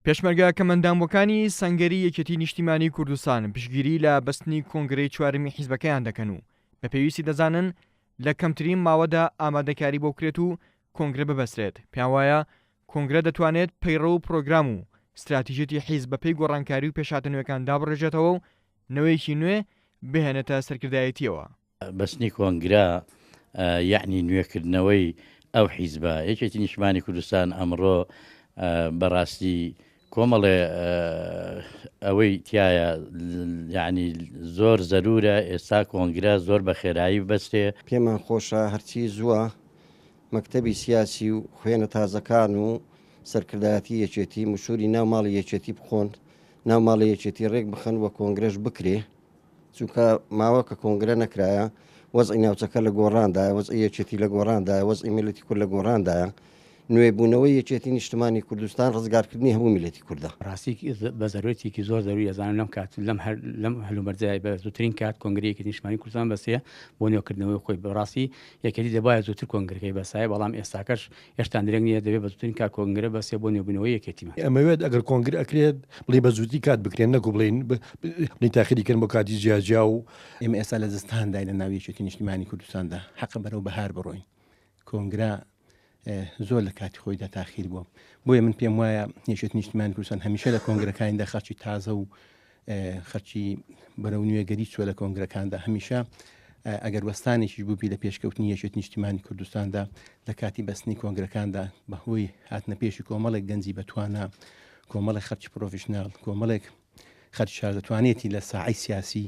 پێشمەرگە کەمەنداموەکانی سەنگەری یەکێتی نیشتیمانی کوردستان پشتگیری لە بەستنی کۆنگرەی چوارمی حیزبەکەیان دەکەن و بە پێویستی دەزانن لە کەمترین ماوەدا ئامادەکاری بۆ بکرێت و کۆنگرە ببەسترێت. پێیان وایە کۆنگرە دەتوانێت پەیڕە و پرۆگرام و استراتیژێتی حیزب بەپێی گۆڕانکاری و پێشهاتنەوەکان دابڕێژێتەوە و نەوەیەکی نوێ بهێنێتە سەرکردایەتیەوە. بەستنی کۆنگرە یعنی نوێکردنەوەی ئەو حیزبە یەکێتی نیشتیمانی کوردستان ئەمڕۆ بەڕاستی کۆمەڵێ ئەوەی تایە یعنی زۆر زەرورە ئێستا کۆنگرە زۆر بە خێرایی ببەستێ. پێمان خۆشە هەرچی زووە مەکتەبی سیاسی و خوێنە تازەکان و سەرکردایەتی یەکێتی مشوری ناو ماڵی یەکێتی بخۆن، ناو ماڵی یەکێتی ڕێک بخەن وە کۆنگرەش بکرێ، چونکە ماوە کە کۆنگرە نەکرایە وەزعی ناوچەکە لە گۆڕاندایە، وەزعی یەکێتی لە گۆڕاندایە، وەزعی میلەتی کورد لە گۆڕاندایە. نوێبوونەوەی یەکێتی نیشتیمانی کوردستان ڕزگارکردنی هەموو میلەتی کوردە. ڕاستی بە زەرورەتێکی زۆر زەروری ئەزانم لەم کات لەم هەلومەرجای بە زووترین کات کۆنگرەیەکی نیشتیمانی کوردستان بەسەیە بۆ نوێکردنەوەی خۆی. بەڕاستی یەکێتی دەبایە زووتر کۆنگرەکەی بەسایە، بەڵام ئێستاکەش هێشتا درێنگ نییە دەبێت بە زووترین کات کۆنگرە بەسێ بۆ نوێبوونەوەی یەکێتیمان. ئەمەوێت ئەگەر کۆنگرە ئەکرێت بڵێ بە زووتی کات بکرێن نەکو بڵین تاخیریکردن بۆ کاتی جیاجیا و ئێمە ئێستا لە زستاندای لە ناو یەکێتی نیشتیمانی کوردستاندا حەقە بەرەو بەهار بڕۆین. کۆنگرە زۆر لە کاتی خۆیدا تاخیر بووە، بۆیە من پێم وایە یەکێتی نیشتیمانی کوردستان هەمیشە لە کۆنگرەکانیدا خەرچی تازە و خەرچی بەرەو نوێگەری چوە لە کۆنگرەکاندا هەمیشە ئەگەر وەستانێکیش بووبی لە پێشکەوتنی یەکێتی نیشتیمانی کوردستاندا لە کاتی بەستنی کۆنگرەکاندا بەهۆی هاتنە پێشی کۆمەڵێک گەنجی بەتوانە، کۆمەڵێک خەرچی پرۆفشنال، کۆمەڵێک خەرچی شاردەتوانێتی لە ساحەی سیاسی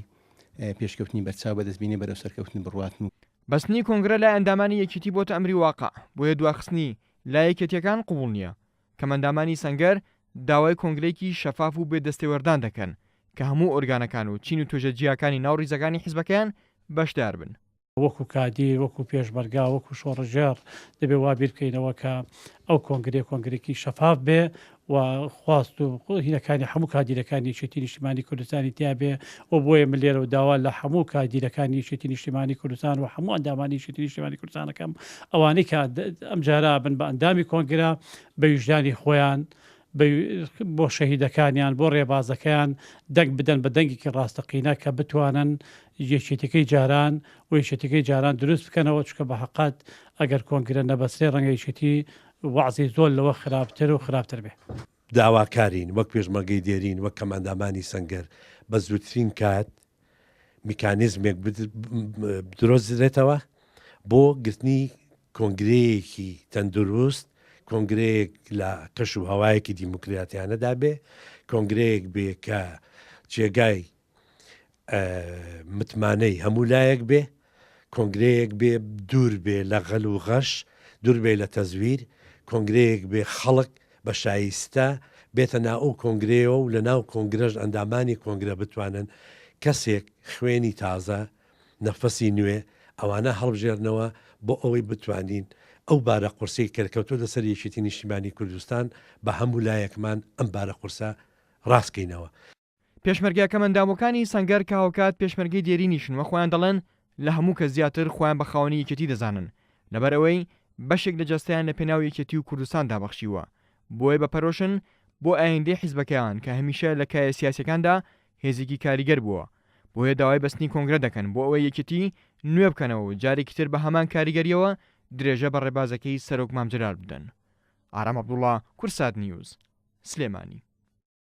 پێشکەوتنی بەرچاو بەدەستبینی بەرەو سەرکەوتنی بڕواتن. بەستنی کۆنگرە لای ئەندامانی یەکێتی بۆتە ئەمری واقع، بۆیە دواخستنی لای یەکێتیەکان قوبوڵ نییە. کەمەندامانی سەنگەر داوای کۆنگرەیەکی شەفاف و بێدەستێوەردان دەکەن کە هەموو ئۆرگانەکان و چین و توێژەجیاکانی ناو ڕیزەکانی حیزبەکەیان بەشدار بن. وەکو کادیر، وەکو پێشمەرگا، وەکو شۆڕژێر دەبێ وا بیر بکەینەوە کە ئەو کۆنگرێکی شەفاف بێ و خواست و هینەکانی هەموو کادیرەکانی یەکێتی نیشتیمانی کوردستانی تیا بێ و بۆیە من لێرە و داوا لە هەموو کادیرەکانی یەکێتی نیشتیمانی کوردستان و هەموو ئەندامانی یەکێتی نیشتیمانی کوردستانەکەم ئەوانەی کە ئەم جارە بن بە ئەندامی کۆنگرە بە ویژدانی خۆیان بۆ شەهیدەکانیان بۆ ڕێبازەکەیان دەنگ بدەن بە دەنگێکی ڕاستەقینە کە بتوانن یەکێتەکەی جاران و یەکێتەکەی جاران دروست بکەنەوە، چکە بە حەقات ئەگەر کۆنگرە نەبەسرێ ڕەنگە یەکێتی وەعزی زۆر لەوە خراپتر و خراپتر بێ. داواکارین وەک پێشمەرگەی دێرین وەک کەمەندامانی سەنگەر بە زووترین کات میکانیزمێک بدرۆزرێتەوە بۆ گرتنی کۆنگرەیەکی تەندروست، کۆنگرەیەک لە کەش و هەوایەکی دیموکراتیانەدا بێ، کۆنگرەیەک بێ کە جێگای متمانەی هەموو لایەک بێ، کۆنگرەیەک بێ دوور بێ لە غەل و غەش، دوور بێ لە تەزویر، کۆنگرەیەک بێ خەڵک بە شایستە بێتە ناو ئەو کۆنگرەیەوە و لە ناو کۆنگرەش ئەندامانی کۆنگرە بتوانن کەسێک خوێنی تازە نەفەسی نوێ ئەوانە هەڵبژێرنەوە بۆ ئەوەی بتوانین ئەو بارە قورسی کەرکەوتۆ لەسەر یەکێتی نیشتیمانی کوردستان بە هەموو لایەکمان ئەم بارە قورسە ڕاستکەینەوە. پێشمەرگە کەمەندامەکانی سەنگەر کە هاوکات پێشمەرگەی دێرینیشن وە خۆیان دەڵێن لە هەموو کە زیاتر خۆیان بە خاوەنی یەکێتی دەزانن، لەبەر ئەوەی بەشێک لە جەستەیان لە پێناو یەکێتی و کوردستان دابەخشیوە، بۆیە بەپەرۆشن بۆ ئایندەی حیزبەکەیان کە هەمیشە لە کایە سیاسیەکاندا هێزێکی کاریگەر بووە، بۆیە داوای بەستنی کۆنگرە دەکەن بۆ ئەوەی یەکێتی نوێ بکەنەوە و جارێکی تر بە هەمان کاریگەریەوە درێژە بە ڕێبازەکەی سەرۆک مامجلال بدەن. ئارام عەبدوڵڵا، کورسات نیوز، سلێمانی.